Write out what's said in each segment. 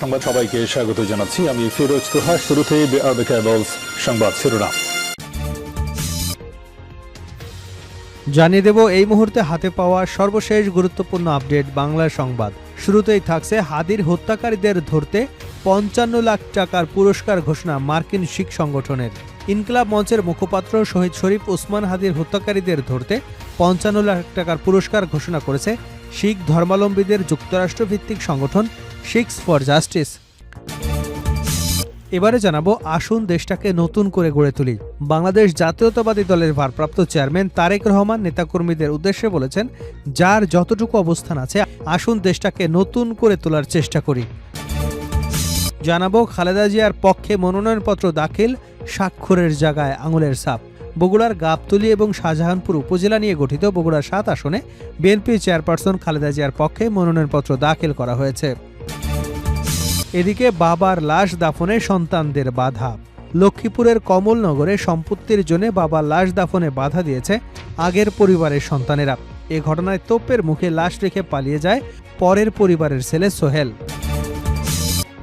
সংবাদ সবাইকে স্বাগত জানাচ্ছি। আমি ফিরোজ তোহা। শুরুতেই সংবাদ শিরোনাম জানিয়ে দেব এই মুহূর্তে হাতে পাওয়া সর্বশেষ গুরুত্বপূর্ণ আপডেট বাংলা সংবাদ। শুরুতেই থাকছে হাদির হত্যাকারীদের ধরতে ৫৫ লাখ টাকার পুরস্কার ঘোষণা মার্কিন শিখ সংগঠনের। ইনকিলাব মঞ্চের মুখপাত্র শহীদ শরীফ ওসমান হাদির হত্যাকারীদের ধরতে ৫৫ লাখ টাকার পুরস্কার ঘোষণা করেছে শিখ ধর্মাবলম্বীদের যুক্তরাষ্ট্রভিত্তিক সংগঠন শিখস ফর জাস্টিস। এবারে জানাবো, আসুন দেশটাকে নতুন করে গড়ে তুলি। বাংলাদেশ জাতীয়তাবাদী দলের ভারপ্রাপ্ত চেয়ারম্যান তারেক রহমান নেতাকর্মীদের উদ্দেশ্যে বলেছেন, যার যতটুকু অবস্থান আছে আসুন দেশটাকে নতুন করে তোলার চেষ্টা করি। জানাবো, খালেদা জিয়ার পক্ষে মনোনয়নপত্র দাখিল, স্বাক্ষরের জায়গায় আঙুলের ছাপ। বগুড়ার গাবতলী এবং শাহজাহানপুর উপজেলা নিয়ে গঠিত বগুড়ার ৭ আসনে বিএনপি চেয়ারপারসন খালেদা জিয়ার পক্ষে মনোনয়নপত্র দাখিল করা হয়েছে। এদিকে বাবার লাশ দাফনে সন্তানদের বাধা। লক্ষ্মীপুরের কমলনগরে সম্পত্তির জন্য বাবার লাশ দাফনে বাধা দিয়েছে আগের পরিবারের সন্তানেরা। এ ঘটনায় তোপের মুখে লাশ রেখে পালিয়ে যায় পরের পরিবারের ছেলে সোহেল।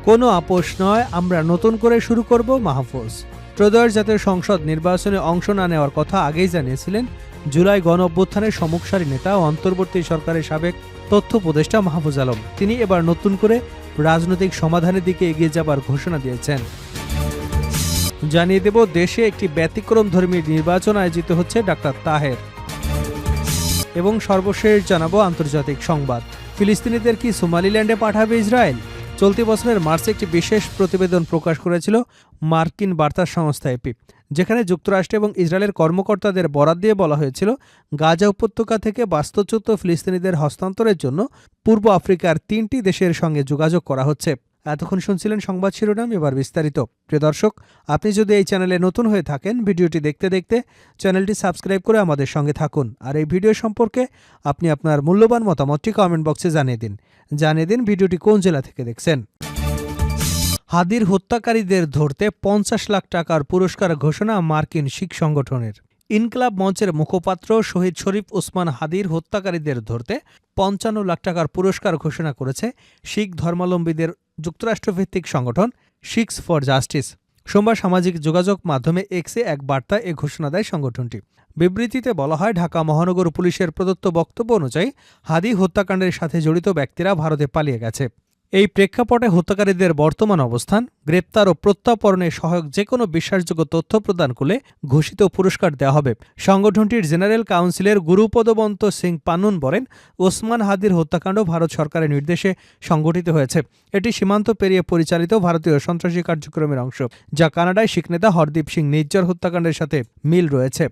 কোনো আপোষ নয়, আমরা নতুন করে শুরু করব মাহফুজ। ত্রয়োদশ জাতীয় সংসদ নির্বাচনে অংশ না নেওয়ার কথা আগেই জানিয়েছিলেন জুলাই গণ অভ্যুত্থানের সম্মুখসারী নেতা ও অন্তর্বর্তী সরকারের সাবেক তথ্য উপদেষ্টা মাহফুজ আলম। তিনি এবার নতুন করে রাজনৈতিক সমাধানের দিকে এগিয়ে যাবার ঘোষণা দিয়েছেন। জানিয়ে দেব, দেশে একটি ব্যতিক্রমধর্মী নির্বাচন আয়োজিত হচ্ছে ডাক্তার তাহের। এবং সর্বশেষ জানাবো আন্তর্জাতিক সংবাদ। ফিলিস্তিনিদের কি সোমালিল্যান্ডে পাঠাবে ইসরায়েল? চলতি বছরের মার্চে একটি বিশেষ প্রতিবেদন প্রকাশ করেছিল মার্কিন বার্তা সংস্থা এপি, যেখানে যুক্তরাষ্ট্র এবং ইসরায়েলের কর্মকর্তাদের বরাত দিয়ে বলা হয়েছিল গাজা উপত্যকা থেকে বাস্তুচ্যুত ফিলিস্তিনিদের হস্তান্তরের জন্য পূর্ব আফ্রিকার ৩টি দেশের সঙ্গে যোগাযোগ করা হচ্ছে। এতক্ষণ শুনছিলেন সংবাদ শিরোনাম, এবার বিস্তারিত। প্রিয় দর্শক, আপনি যদি এই চ্যানেলে নতুন হয়ে থাকেন, ভিডিওটি দেখতে দেখতে চ্যানেলটি সাবস্ক্রাইব করে আমাদের সঙ্গে থাকুন। আর এই ভিডিও সম্পর্কে আপনি আপনার মূল্যবান মতামতটি কমেন্ট বক্সে জানিয়ে দিন ভিডিওটি কোন জেলা থেকে দেখছেন। হাদির হত্যাকারীদের ধরতে ৫০ লাখ টাকার পুরস্কার ঘোষণা মার্কিন শিখ সংগঠনের। ইনকিলাব মঞ্চের মুখপাত্র শহীদ শরীফ ওসমান হাদির হত্যাকারীদের ধরতে ৫৫ লাখ টাকার পুরস্কার ঘোষণা করেছে শিখ ধর্মাবলম্বীদের যুক্তরাষ্ট্রভিত্তিক সংগঠন শিখস ফর জাস্টিস। সোমবার সামাজিক যোগাযোগ মাধ্যমে এক্সে এক বার্তায় এ ঘোষণা দেয় সংগঠনটি। বিবৃতিতে বলা হয়, ঢাকা মহানগর পুলিশের প্রদত্ত বক্তব্য অনুযায়ী হাদি হত্যাকাণ্ডের সাথে জড়িত ব্যক্তিরা ভারতে পালিয়ে গেছে। এই প্রেক্ষাপটে হত্যাকারীদের বর্তমান অবস্থান, গ্রেপ্তার ও প্রত্যাপরণে সহায়ক যে কোনো বিশ্বাসযোগ্য তথ্য প্রদান করলে ঘোষিত পুরস্কার দেওয়া হবে। সংগঠনটির জেনারেল কাউন্সিলের গুরুপদবন্ত সিং পান্নুন বলেন, ওসমান হাদির হত্যাকাণ্ড ভারত সরকারের নির্দেশে সংগঠিত হয়েছে। এটি সীমান্ত পেরিয়ে পরিচালিত ভারতীয় সন্ত্রাসী কার্যক্রমের অংশ, যা কানাডায় শিখ নেতা হরদীপ সিং নিজ্জর হত্যাকাণ্ডের সাথে মিল রয়েছে।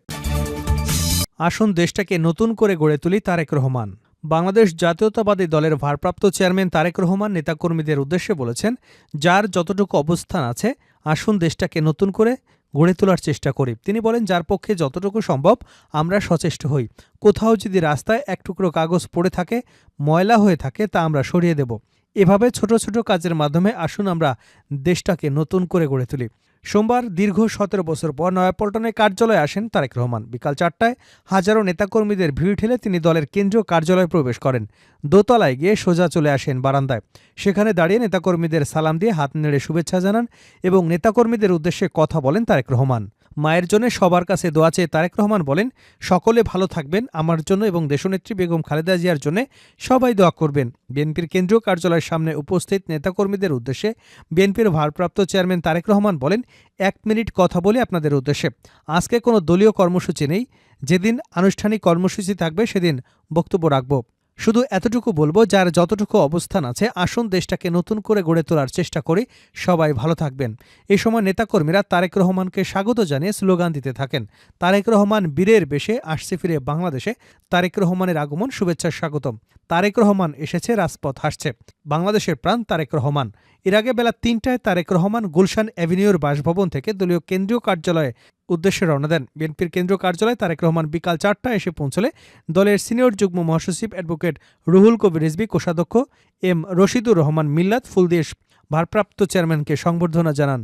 আসুন দেশটাকে নতুন করে গড়ে তুলি। তারেক রহমান। বাংলাদেশ জাতীয়তাবাদী দলের ভারপ্রাপ্ত চেয়ারম্যান তারেক রহমান নেতাকর্মীদের উদ্দেশ্যে বলেছেন, যার যতটুকু অবস্থান আছে আসুন দেশটাকে নতুন করে গড়ে তোলার চেষ্টা করি। তিনি বলেন, যার পক্ষে যতটুকু সম্ভব আমরা সচেষ্ট হই। কোথাও যদি রাস্তায় এক টুকরো কাগজ পড়ে থাকে, ময়লা হয়ে থাকে, তা আমরা সরিয়ে দেব। এভাবে ছোট ছোট কাজের মাধ্যমে আসুন আমরা দেশটাকে নতুন করে গড়ে তুলি। সোমবার দীর্ঘ ১৭ বছর পর নয়াপল্টনে কার্যালয়ে আসেন তারেক রহমান। বিকাল ৪টায় হাজারো নেতাকর্মীদের ভিড় ঠেলে তিনি দলের কেন্দ্রীয় কার্যালয়ে প্রবেশ করেন। দোতলায় গিয়ে সোজা চলে আসেন বারান্দায়। সেখানে দাঁড়িয়ে নেতাকর্মীদের সালাম দিয়ে হাত নেড়ে শুভেচ্ছা জানান এবং নেতাকর্মীদের উদ্দেশ্যে কথা বলেন তারেক রহমান। মায়ের জন্য সবার কাছে দোয়া চেয়ে তারেক রহমান বলেন, সকলে ভালো থাকবেন, আমার জন্য এবং দেশনেত্রী বেগম খালেদা জিয়ার জন্য সবাই দোয়া করবেন। বিএনপির কেন্দ্রীয় কার্যালয়ের সামনে উপস্থিত নেতাকর্মীদের উদ্দেশ্যে বিএনপির ভারপ্রাপ্ত চেয়ারম্যান তারেক রহমান বলেন, ১ মিনিট কথা বলি আপনাদের উদ্দেশ্যে। আজকে কোনো দলীয় কর্মসূচি নেই, যেদিন আনুষ্ঠানিক কর্মসূচি থাকবে সেদিন বক্তব্য রাখব। শুধু এতটুকু বলবো, যার যতটুকু অবস্থান আছে আসুন দেশটাকে নতুন করে গড়ে তোলার চেষ্টা করি, সবাই ভালো থাকবেন। এ সময় নেতাকর্মীরা তারেক রহমানকে স্বাগত জানিয়ে স্লোগান দিতে থাকেন। তারেক রহমান বীরের বেশে আসছে ফিরে বাংলাদেশে, তারেক রহমানের আগমন শুভেচ্ছার স্বাগতম। তারেক রহমান এসেছে, রাজপথ হাসছে, বাংলাদেশের প্রাণ তারেক রহমান। এর আগে বেলা ৩টায় তারেক রহমান গুলশান অ্যাভিনিউর বাসভবন থেকে দলীয় কেন্দ্রীয় কার্যালয়ে উদ্দেশ্যে রওনা দেন। বিএনপির কেন্দ্রীয় কার্যালয়ে তারেক রহমান বিকাল ৪টায় এসে পৌঁছলে দলের সিনিয়র যুগ্ম মহাসচিব অ্যাডভোকেট রুহুল কবির রিজভী, কোষাধ্যক্ষ এম রশিদুর রহমান মিল্লাত ফুল দিয়ে ভারপ্রাপ্ত চেয়ারম্যানকে সংবর্ধনা জানান।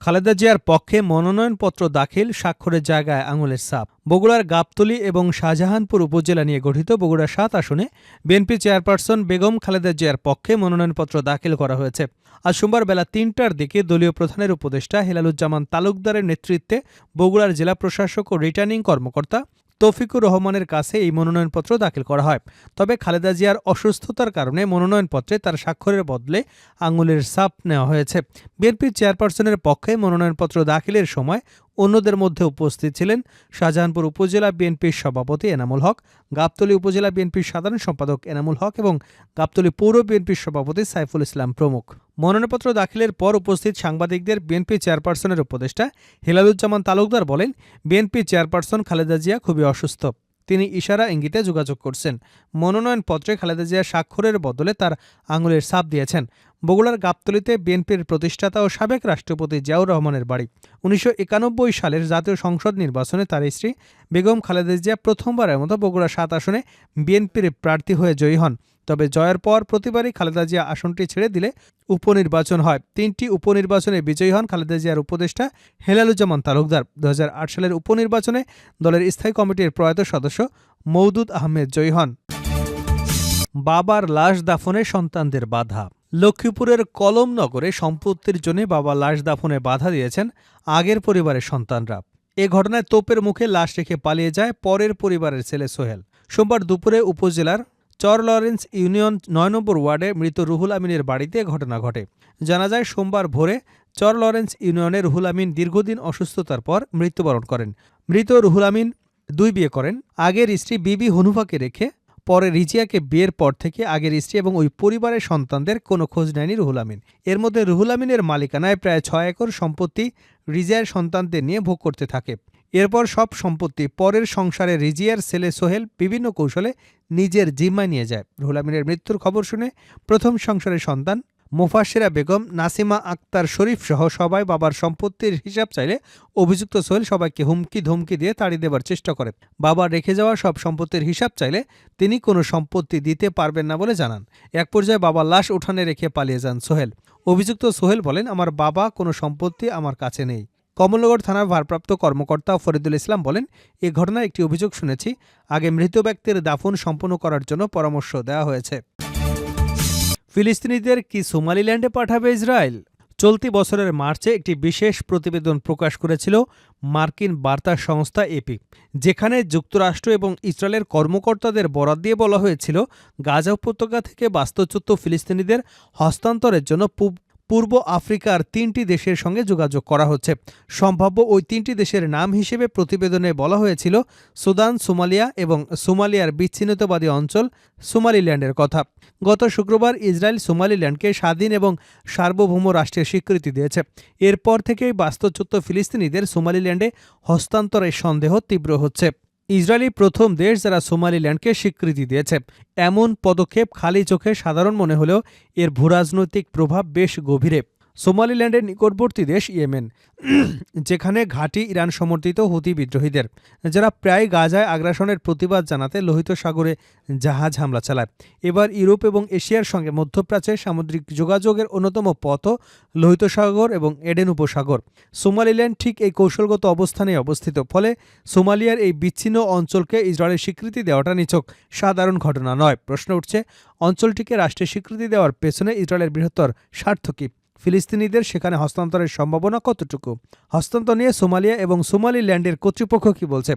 খালেদা জিয়ার পক্ষে মনোনয়নপত্র দাখিল, স্বাক্ষরের জায়গায় আঙুলের ছাপ। বগুড়ার গাবতলী এবং শাহজাহানপুর উপজেলা নিয়ে গঠিত বগুড়া ৭ আসনে বিএনপি চেয়ারপারসন বেগম খালেদা জিয়ার পক্ষে মনোনয়নপত্র দাখিল করা হয়েছে। আজ সোমবার বেলা ৩টার দিকে দলীয় প্রধানের উপদেষ্টা হেলালুজ্জামান তালুকদারের নেতৃত্বে বগুড়ার জেলা প্রশাসক ও রিটার্নিং কর্মকর্তা তৌফিকুর রহমানের কাছে এই মনোনয়নপত্র দাখিল করা হয়। তবে খালেদা জিয়ার অসুস্থতার কারণে মনোনয়নপত্রে তার স্বাক্ষরের বদলে আঙুলের ছাপ নেওয়া হয়েছে। বিএনপির চেয়ারপারসনের পক্ষে মনোনয়নপত্র দাখিলের সময় অন্যদের মধ্যে উপস্থিত ছিলেন শাহজাহানপুর উপজেলা বিএনপির সভাপতি এনামুল হক, গাবতলী উপজেলা বিএনপির সাধারণ সম্পাদক এনামুল হক এবং গাবতলী পৌর বিএনপির সভাপতি সাইফুল ইসলাম প্রমুখ। মনোনয়নপত্র দাখিলের পর উপস্থিত সাংবাদিকদের বিএনপি চেয়ারপারসনের উপদেষ্টা হেলালুজ্জামান তালুকদার বলেন, বিএনপি চেয়ারপারসন খালেদা জিয়া খুবই অসুস্থ। তিনি ইশারা ইঙ্গিতে যোগাযোগ করছেন। মনোনয়নপত্রে খালেদা জিয়া স্বাক্ষরের বদলে তার আঙুলের ছাপ দিয়েছেন। বগুড়ার গাবতলীতে বিএনপির প্রতিষ্ঠাতা ও সাবেক রাষ্ট্রপতি জিয়াউর রহমানের বাড়ি। ১৯৯১ সালের জাতীয় সংসদ নির্বাচনে তার স্ত্রী বেগম খালেদা জিয়া প্রথমবারের মতো বগুড়া ৭ আসনে বিএনপির প্রার্থী হয়ে জয়ী হন। তবে জয়ের পর প্রতিবারই খালেদা জিয়া আসনটি ছেড়ে দিলে উপনির্বাচন হয়। ৩টি উপনির্বাচনে বিজয়ী হন খালেদা জিয়ার উপদেষ্টা হেলালুজ্জামান তালুকদার। ২০০৮ সালের উপনির্বাচনে দলের স্থায়ী কমিটির প্রয়াত সদস্য মওদুদ আহমেদ জয়ী হন। বাবার লাশ দাফনে সন্তানদের বাধা। লক্ষ্মীপুরের কলমনগরে সম্পত্তির জন্য বাবার লাশ দাফনে বাধা দিয়েছেন আগের পরিবারের সন্তানরা। এ ঘটনায় তোপের মুখে লাশ রেখে পালিয়ে যায় পরের পরিবারের ছেলে সোহেল। সোমবার দুপুরে উপজেলার চর লরেন্স ইউনিয়ন ৯ নম্বর ওয়ার্ডে মৃত রুহুল আমিনের বাড়িতে ঘটনা ঘটে। জানা যায় সোমবার ভোরে চর লরেন্স ইউনিয়নের রুহুল আমিন দীর্ঘদিন অসুস্থতার পর মৃত্যুবরণ করেন। মৃত রুহুল আমিন ২ বিয়ে করেন। আগের স্ত্রী বিবি হনুফাকে রেখে পরে রিজিয়াকে বিয়ের পর থেকে আগের স্ত্রী এবং ওই পরিবারের সন্তানদের কোনো খোঁজ নেয়নি রুহুল আমিন। এর মধ্যে রুহুল আমিনের মালিকানায় প্রায় ৬ একর সম্পত্তি রিজিয়ার সন্তানদের নিয়ে ভোগ করতে থাকে। এরপর সব সম্পত্তি পরের সংসারে রিজিয়ার ছেলে সোহেল বিভিন্ন কৌশলে নিজের জিম্মায় নিয়ে যায়। রুহুল আমিনের মৃত্যুর খবর শুনে প্রথম সংসারের সন্তান মোফাসেরা বেগম, নাসিমা আক্তার শরীফ সহ সবাই বাবার সম্পত্তির হিসাব চাইলে অভিযুক্ত সোহেল সবাইকে হুমকি ধমকি দিয়ে তাড়িয়ে দেবার চেষ্টা করে। বাবার রেখে যাওয়া সব সম্পত্তির হিসাব চাইলে তিনি কোনো সম্পত্তি দিতে পারবেন না বলে জানান। এক পর্যায়ে বাবার লাশ উঠানে রেখে পালিয়ে যান সোহেল। অভিযুক্ত সোহেল বলেন, আমার বাবা কোনো সম্পত্তি আমার কাছে নেই। কমলনগর থানার ভারপ্রাপ্ত কর্মকর্তা ফরিদুল ইসলাম বলেন, এ ঘটনায় একটি অভিযোগ শুনেছি। আগে মৃত ব্যক্তির দাফন সম্পন্ন করার জন্য পরামর্শ দেওয়া হয়েছে। ফিলিস্তিনিদের কি সোমালিল্যান্ডে পাঠাবে ইসরায়েল? চলতি বছরের মার্চে একটি বিশেষ প্রতিবেদন প্রকাশ করেছিল মার্কিন বার্তা সংস্থা এপি, যেখানে যুক্তরাষ্ট্র এবং ইসরায়েলের কর্মকর্তাদের বরাত দিয়ে বলা হয়েছিল গাজা উপত্যকা থেকে বাস্তুচ্যুত ফিলিস্তিনিদের হস্তান্তরের জন্য পূর্ব আফ্রিকার ৩টি দেশের সঙ্গে যোগাযোগ করা হচ্ছে। সম্ভাব্য ওই ৩টি দেশের নাম হিসেবে প্রতিবেদনে বলা হয়েছিল সুদান, সোমালিয়া এবং সোমালিয়ার বিচ্ছিন্নতাবাদী অঞ্চল সোমালিল্যান্ডের কথা। গত শুক্রবার ইসরায়েল সোমালিল্যান্ডকে স্বাধীন এবং সার্বভৌম রাষ্ট্রের স্বীকৃতি দিয়েছে। এরপর থেকেই বাস্তুচ্যুত ফিলিস্তিনিদের সোমালিল্যান্ডে হস্তান্তরের সন্দেহ তীব্র হচ্ছে। ইসরায়েলি প্রথম দেশ যারা সোমালিল্যান্ডকে স্বীকৃতি দিয়েছে। এমন পদক্ষেপ খালি চোখে সাধারণ মনে হলেও এর ভূরাজনৈতিক প্রভাব বেশ গভীরে। সোমালিল্যান্ডের নিকটবর্তী দেশ ইয়েমেন, যেখানে ঘাঁটি ইরান সমর্থিত হুতি বিদ্রোহীদের, যারা প্রায় গাজায় আগ্রাসনের প্রতিবাদ জানাতে লোহিত সাগরে জাহাজ হামলা চালায়। এবার ইউরোপ এবং এশিয়ার সঙ্গে মধ্যপ্রাচ্যের সামুদ্রিক যোগাযোগের অন্যতম পথ লোহিত সাগর এবং এডেন উপসাগর। সোমালিল্যান্ড ঠিক এই কৌশলগত অবস্থানে অবস্থিত। ফলে সোমালিয়ার এই বিচ্ছিন্ন অঞ্চলকে ইসরায়েলের স্বীকৃতি দেওয়াটা নিছক সাধারণ ঘটনা নয়। প্রশ্ন উঠছে, অঞ্চলটিকে রাষ্ট্রের স্বীকৃতি দেওয়ার পেছনে ইসরায়েলের বৃহত্তর স্বার্থ কী? ফিলিস্তিনিদের সেখানে হস্তান্তরের সম্ভাবনা কতটুকু? হস্তান্তর নিয়ে সোমালিয়া এবং সোমালিল্যান্ডের কর্তৃপক্ষ কি বলছে?